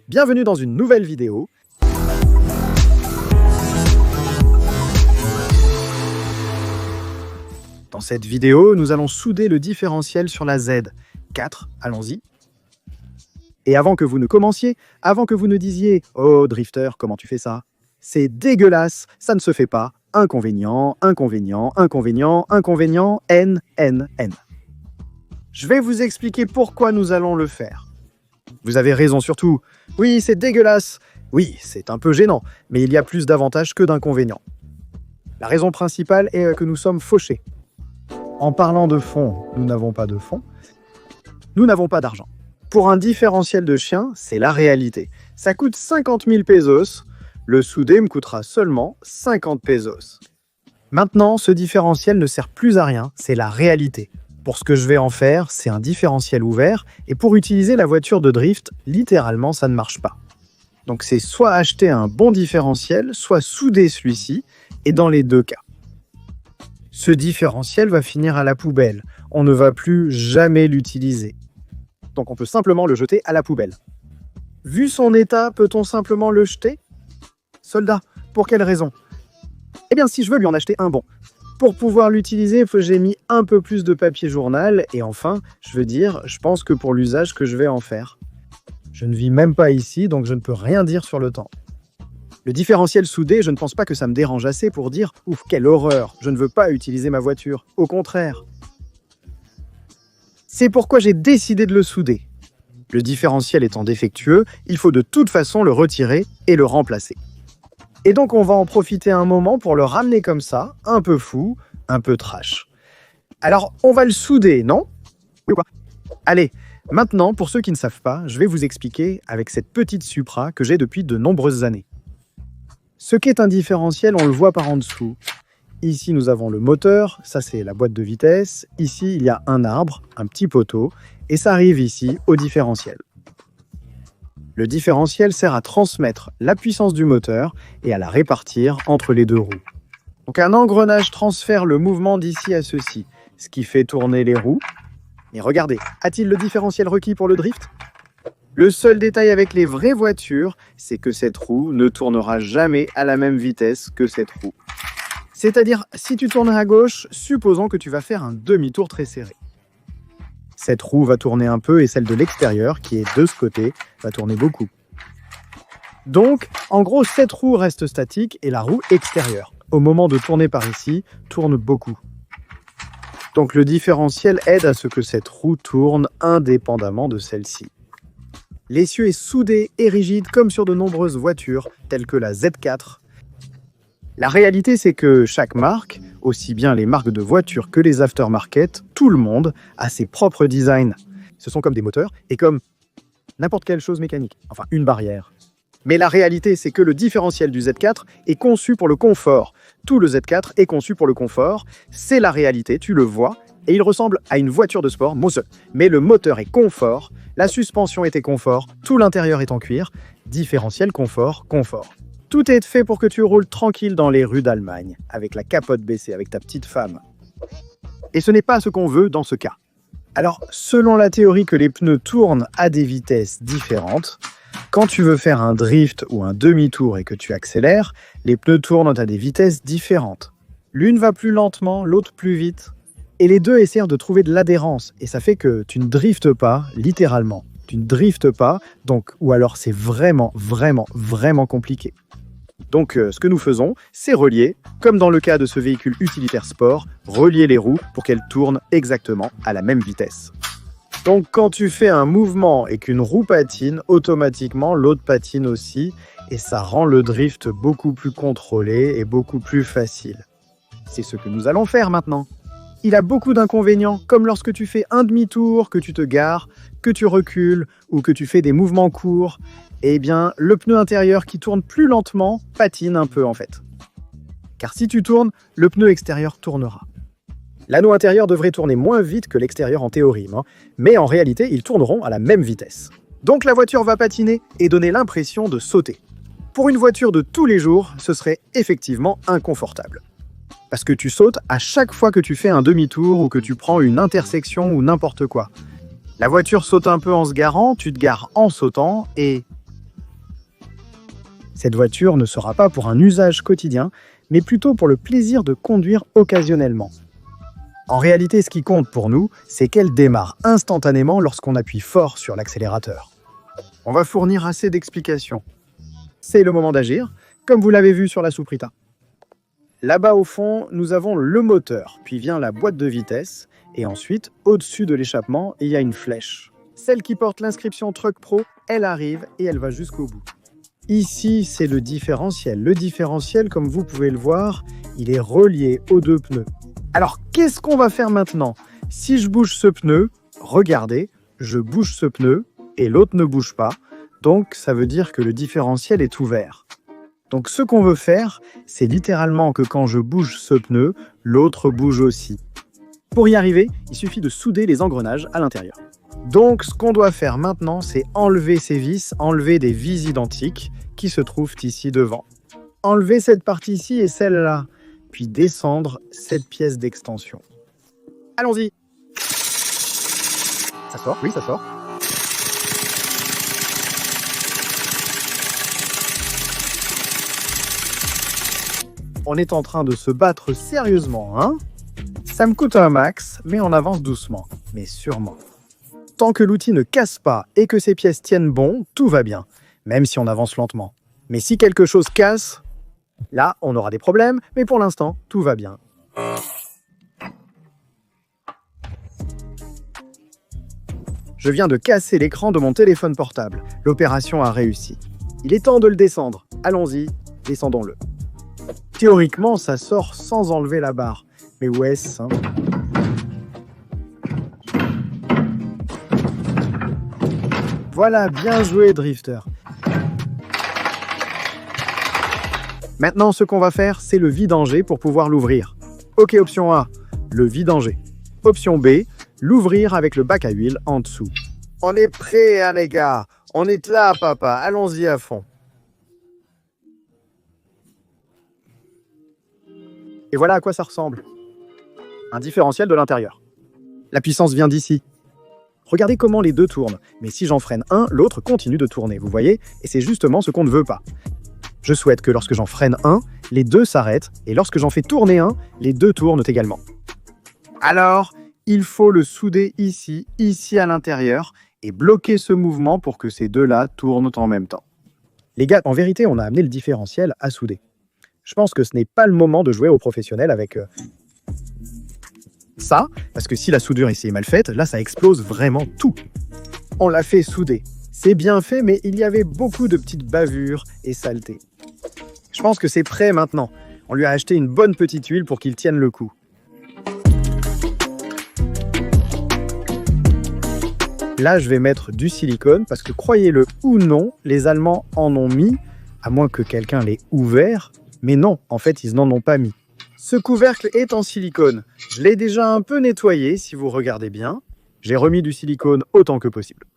Bienvenue dans une nouvelle vidéo. Dans cette vidéo, nous allons souder le différentiel sur la Z4. Allons-y. Et avant que vous ne commenciez, avant que vous ne disiez « Oh, Drifter, comment tu fais ça ?» C'est dégueulasse, ça ne se fait pas. Inconvénient, inconvénient, inconvénient, inconvénient, N, N, N. Je vais vous expliquer pourquoi nous allons le faire. Vous avez raison surtout. Oui, c'est dégueulasse. Oui, c'est un peu gênant, mais il y a plus d'avantages que d'inconvénients. La raison principale est que nous sommes fauchés. En parlant de fond, nous n'avons pas de fond. Nous n'avons pas d'argent. Pour un différentiel de chien, c'est la réalité. Ça coûte 50 000 pesos. Le soudé me coûtera seulement 50 pesos. Maintenant, ce différentiel ne sert plus à rien, c'est la réalité. Pour ce que je vais en faire, c'est un différentiel ouvert, et pour utiliser la voiture de drift, littéralement, ça ne marche pas. Donc c'est soit acheter un bon différentiel, soit souder celui-ci, et dans les deux cas. Ce différentiel va finir à la poubelle. On ne va plus jamais l'utiliser. Donc on peut simplement le jeter à la poubelle. Vu son état, peut-on simplement le jeter ? Soldat, pour quelle raison ? Eh bien, si je veux lui en acheter un bon. Pour pouvoir l'utiliser, j'ai mis un peu plus de papier journal. Et enfin, je pense que pour l'usage que je vais en faire. Je ne vis même pas ici, donc je ne peux rien dire sur le temps. Le différentiel soudé, je ne pense pas que ça me dérange assez pour dire « Ouf, quelle horreur, je ne veux pas utiliser ma voiture. » Au contraire. C'est pourquoi j'ai décidé de le souder. Le différentiel étant défectueux, il faut de toute façon le retirer et le remplacer. Et donc on va en profiter un moment pour le ramener comme ça, un peu fou, un peu trash. Alors on va le souder, non ? Oui ou quoi ? Allez, maintenant pour ceux qui ne savent pas, je vais vous expliquer avec cette petite Supra que j'ai depuis de nombreuses années. Ce qu'est un différentiel, on le voit par en dessous. Ici nous avons le moteur, ça c'est la boîte de vitesse. Ici il y a un arbre, un petit poteau, et ça arrive ici au différentiel. Le différentiel sert à transmettre la puissance du moteur et à la répartir entre les deux roues. Donc un engrenage transfère le mouvement d'ici à ceci, ce qui fait tourner les roues. Et regardez, a-t-il le différentiel requis pour le drift ? Le seul détail avec les vraies voitures, c'est que cette roue ne tournera jamais à la même vitesse que cette roue. C'est-à-dire, si tu tournes à gauche, supposons que tu vas faire un demi-tour très serré. Cette roue va tourner un peu et celle de l'extérieur, qui est de ce côté, va tourner beaucoup. Donc, en gros, cette roue reste statique et la roue extérieure, au moment de tourner par ici, tourne beaucoup. Donc le différentiel aide à ce que cette roue tourne indépendamment de celle-ci. L'essieu est soudé et rigide comme sur de nombreuses voitures, telles que la Z4. La réalité, c'est que chaque marque, aussi bien les marques de voitures que les aftermarket, tout le monde a ses propres designs. Ce sont comme des moteurs et comme n'importe quelle chose mécanique, enfin une barrière. Mais la réalité, c'est que le différentiel du Z4 est conçu pour le confort. Tout le Z4 est conçu pour le confort, c'est la réalité, tu le vois, et il ressemble à une voiture de sport, mais le moteur est confort, la suspension était confort, tout l'intérieur est en cuir, différentiel confort, confort. Tout est fait pour que tu roules tranquille dans les rues d'Allemagne, avec la capote baissée, avec ta petite femme. Et ce n'est pas ce qu'on veut dans ce cas. Alors, selon la théorie que les pneus tournent à des vitesses différentes, quand tu veux faire un drift ou un demi-tour et que tu accélères, les pneus tournent à des vitesses différentes. L'une va plus lentement, l'autre plus vite. Et les deux essaient de trouver de l'adhérence. Et ça fait que tu ne driftes pas, littéralement. Tu ne driftes pas, donc, ou alors c'est vraiment, vraiment, vraiment compliqué. Donc ce que nous faisons, c'est relier, comme dans le cas de ce véhicule utilitaire sport, relier les roues pour qu'elles tournent exactement à la même vitesse. Donc quand tu fais un mouvement et qu'une roue patine, automatiquement l'autre patine aussi, et ça rend le drift beaucoup plus contrôlé et beaucoup plus facile. C'est ce que nous allons faire maintenant. Il a beaucoup d'inconvénients, comme lorsque tu fais un demi-tour, que tu te gares, que tu recules ou que tu fais des mouvements courts. Eh bien, le pneu intérieur qui tourne plus lentement patine un peu en fait. Car si tu tournes, le pneu extérieur tournera. L'anneau intérieur devrait tourner moins vite que l'extérieur en théorie, mais en réalité, ils tourneront à la même vitesse. Donc la voiture va patiner et donner l'impression de sauter. Pour une voiture de tous les jours, ce serait effectivement inconfortable. Parce que tu sautes à chaque fois que tu fais un demi-tour ou que tu prends une intersection ou n'importe quoi. La voiture saute un peu en se garant, tu te gares en sautant et Cette voiture ne sera pas pour un usage quotidien, mais plutôt pour le plaisir de conduire occasionnellement. En réalité, ce qui compte pour nous, c'est qu'elle démarre instantanément lorsqu'on appuie fort sur l'accélérateur. On va fournir assez d'explications. C'est le moment d'agir, comme vous l'avez vu sur la Suprita. Là-bas au fond, nous avons le moteur, puis vient la boîte de vitesse, et ensuite, au-dessus de l'échappement, il y a une flèche. Celle qui porte l'inscription Truck Pro, elle arrive et elle va jusqu'au bout. Ici, c'est le différentiel. Le différentiel, comme vous pouvez le voir, il est relié aux deux pneus. Alors, qu'est-ce qu'on va faire maintenant? Si je bouge ce pneu, regardez, je bouge ce pneu et l'autre ne bouge pas. Donc, ça veut dire que le différentiel est ouvert. Donc, ce qu'on veut faire, c'est littéralement que quand je bouge ce pneu, l'autre bouge aussi. Pour y arriver, il suffit de souder les engrenages à l'intérieur. Donc, ce qu'on doit faire maintenant, c'est enlever ces vis, enlever des vis identiques qui se trouvent ici devant. Enlever cette partie-ci et celle-là, puis descendre cette pièce d'extension. Allons-y! Ça sort? Oui, ça sort. On est en train de se battre sérieusement, hein? Ça me coûte un max, mais on avance doucement, mais sûrement. Tant que l'outil ne casse pas et que ses pièces tiennent bon, tout va bien, même si on avance lentement. Mais si quelque chose casse, là, on aura des problèmes, mais pour l'instant, tout va bien. Je viens de casser l'écran de mon téléphone portable. L'opération a réussi. Il est temps de le descendre. Allons-y, descendons-le. Théoriquement, ça sort sans enlever la barre. Mais où est-ce, hein? Voilà, bien joué, Drifter. Maintenant, ce qu'on va faire, c'est le vidanger pour pouvoir l'ouvrir. Ok, option A, le vidanger. Option B, l'ouvrir avec le bac à huile en dessous. On est prêts, hein, les gars. On est là, papa. Allons-y à fond. Et voilà à quoi ça ressemble. Un différentiel de l'intérieur. La puissance vient d'ici. Regardez comment les deux tournent. Mais si j'en freine un, l'autre continue de tourner, vous voyez? Et c'est justement ce qu'on ne veut pas. Je souhaite que lorsque j'en freine un, les deux s'arrêtent, et lorsque j'en fais tourner un, les deux tournent également. Alors, il faut le souder ici à l'intérieur, et bloquer ce mouvement pour que ces deux-là tournent en même temps. Les gars, en vérité, on a amené le différentiel à souder. Je pense que ce n'est pas le moment de jouer aux professionnels avec ça, parce que si la soudure ici est mal faite, là, ça explose vraiment tout. On l'a fait souder. C'est bien fait, mais il y avait beaucoup de petites bavures et saletés. Je pense que c'est prêt maintenant. On lui a acheté une bonne petite huile pour qu'il tienne le coup. Là, je vais mettre du silicone parce que, croyez-le ou non, les Allemands en ont mis, à moins que quelqu'un l'ait ouvert. Mais non, en fait, ils n'en ont pas mis. Ce couvercle est en silicone. Je l'ai déjà un peu nettoyé, si vous regardez bien. J'ai remis du silicone autant que possible.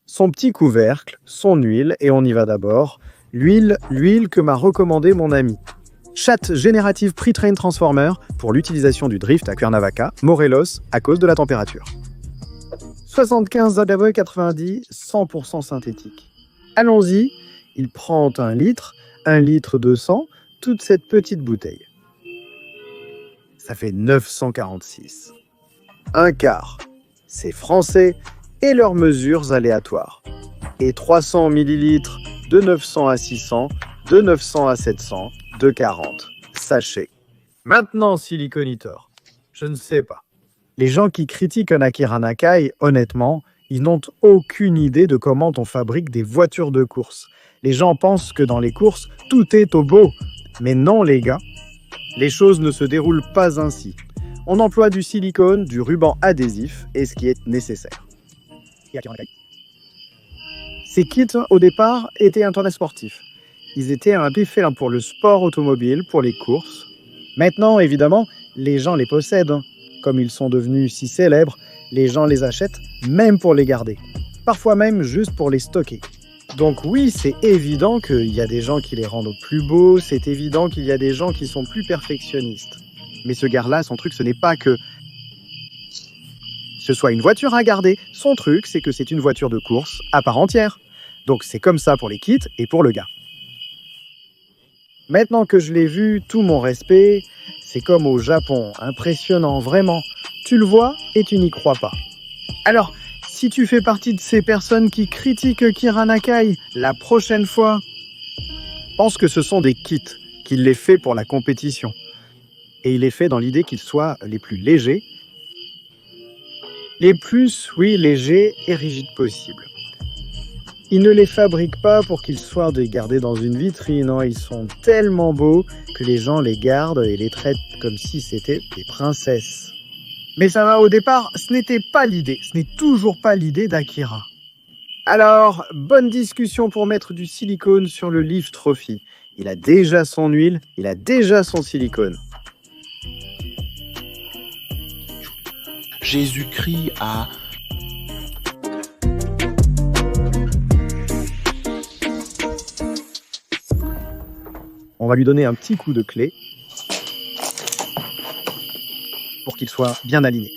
Son petit couvercle, son huile, et on y va d'abord. L'huile que m'a recommandé mon ami. Chat Generative Pre-Train Transformer pour l'utilisation du drift à Cuernavaca, Morelos, à cause de la température. 75 AW 90, 100% synthétique. Allons-y, il prend 1 litre 200, toute cette petite bouteille. Ça fait 946. Un quart, c'est français et leurs mesures aléatoires. Et 300 ml de 900 à 600, de 900 à 700, de 40. Sachez. Maintenant, Siliconitor. Je ne sais pas. Les gens qui critiquent un Akira Nakai, honnêtement, ils n'ont aucune idée de comment on fabrique des voitures de course. Les gens pensent que dans les courses, tout est au beau. Mais non, les gars. Les choses ne se déroulent pas ainsi. On emploie du silicone, du ruban adhésif et ce qui est nécessaire. Ces kits, au départ, étaient un tournage sportif. Ils étaient un défait pour le sport automobile, pour les courses. Maintenant, évidemment, les gens les possèdent. Comme ils sont devenus si célèbres, les gens les achètent même pour les garder. Parfois même juste pour les stocker. Donc oui, c'est évident qu'il y a des gens qui les rendent plus beaux, c'est évident qu'il y a des gens qui sont plus perfectionnistes. Mais ce gars-là, son truc, ce n'est pas que ce soit une voiture à garder. Son truc, c'est que c'est une voiture de course à part entière. Donc c'est comme ça pour les kits et pour le gars. Maintenant que je l'ai vu, tout mon respect, c'est comme au Japon, impressionnant, vraiment. Tu le vois et tu n'y crois pas. Alors, si tu fais partie de ces personnes qui critiquent Kira Nakai, la prochaine fois, pense que ce sont des kits, qu'il les fait pour la compétition. Et il les fait dans l'idée qu'ils soient les plus légers, les plus, oui, légers et rigides possibles. Il ne les fabrique pas pour qu'ils soient gardés dans une vitrine, non, ils sont tellement beaux que les gens les gardent et les traitent comme si c'était des princesses. Mais ça va, au départ, ce n'était pas l'idée, ce n'est toujours pas l'idée d'Akira. Alors, bonne discussion pour mettre du silicone sur le Leaf Trophy. Il a déjà son huile, il a déjà son silicone. Jésus-Christ a... On va lui donner un petit coup de clé pour qu'il soit bien aligné.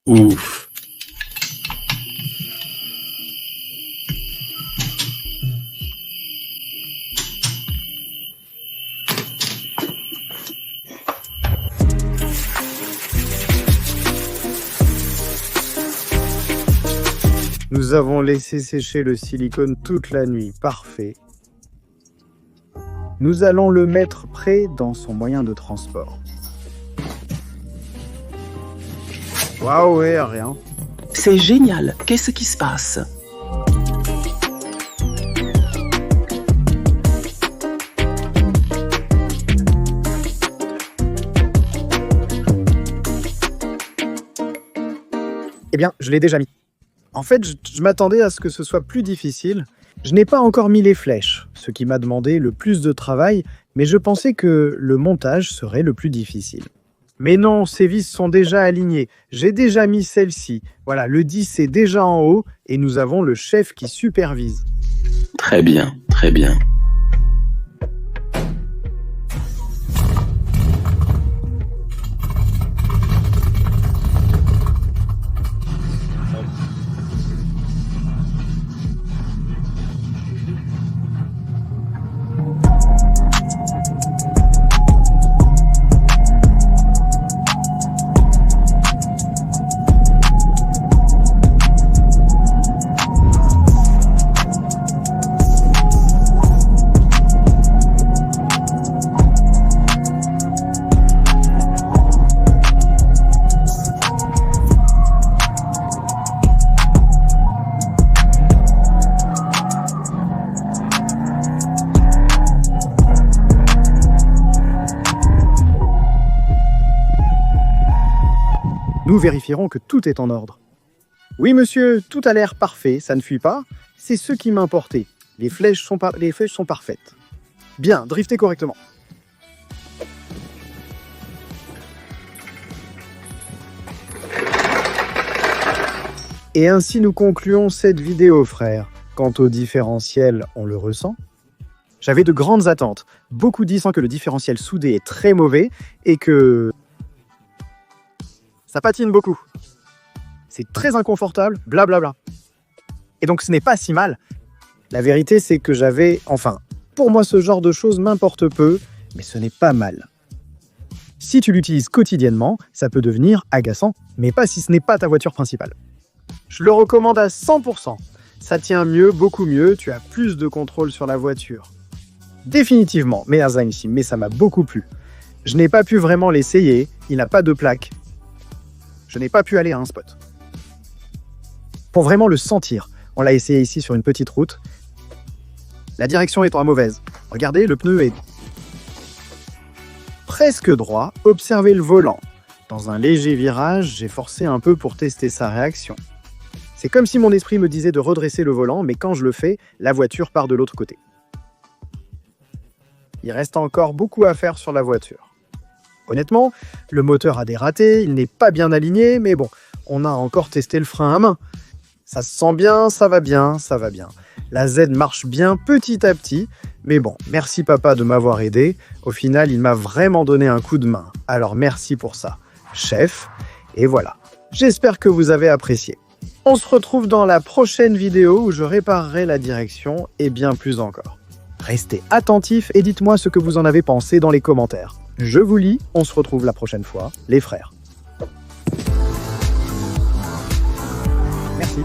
Ouf. Nous avons laissé sécher le silicone toute la nuit, parfait. Nous allons le mettre prêt dans son moyen de transport. Waouh, ouais, rien. C'est génial. Qu'est-ce qui se passe? Eh bien, je l'ai déjà mis. En fait, je m'attendais à ce que ce soit plus difficile. Je n'ai pas encore mis les flèches, ce qui m'a demandé le plus de travail, mais je pensais que le montage serait le plus difficile. Mais non, ces vis sont déjà alignées. J'ai déjà mis celle-ci. Voilà, le 10 est déjà en haut et nous avons le chef qui supervise. Très bien, très bien. Nous vérifierons que tout est en ordre. Oui, monsieur, tout a l'air parfait, ça ne fuit pas. C'est ce qui m'importait. Les flèches sont parfaites. Bien, driftez correctement. Et ainsi nous concluons cette vidéo, frère. Quant au différentiel, on le ressent. J'avais de grandes attentes, beaucoup disant que le différentiel soudé est très mauvais et que ça patine beaucoup. C'est très inconfortable, blablabla. Et donc ce n'est pas si mal. La vérité, c'est que pour moi ce genre de choses m'importe peu, mais ce n'est pas mal. Si tu l'utilises quotidiennement, ça peut devenir agaçant, mais pas si ce n'est pas ta voiture principale. Je le recommande à 100%. Ça tient mieux, beaucoup mieux, tu as plus de contrôle sur la voiture. Définitivement, mais ça m'a beaucoup plu. Je n'ai pas pu vraiment l'essayer, il n'a pas de plaque. Je n'ai pas pu aller à un spot. Pour vraiment le sentir, on l'a essayé ici sur une petite route. La direction étant mauvaise. Regardez, le pneu est presque droit. Observez le volant. Dans un léger virage, j'ai forcé un peu pour tester sa réaction. C'est comme si mon esprit me disait de redresser le volant, mais quand je le fais, la voiture part de l'autre côté. Il reste encore beaucoup à faire sur la voiture. Honnêtement, le moteur a des ratés, il n'est pas bien aligné, mais bon, on a encore testé le frein à main. Ça se sent bien, ça va bien, ça va bien. La Z marche bien petit à petit, mais bon, merci papa de m'avoir aidé. Au final, il m'a vraiment donné un coup de main. Alors merci pour ça, chef. Et voilà, j'espère que vous avez apprécié. On se retrouve dans la prochaine vidéo où je réparerai la direction et bien plus encore. Restez attentifs et dites-moi ce que vous en avez pensé dans les commentaires. Je vous lis, on se retrouve la prochaine fois, les frères. Merci.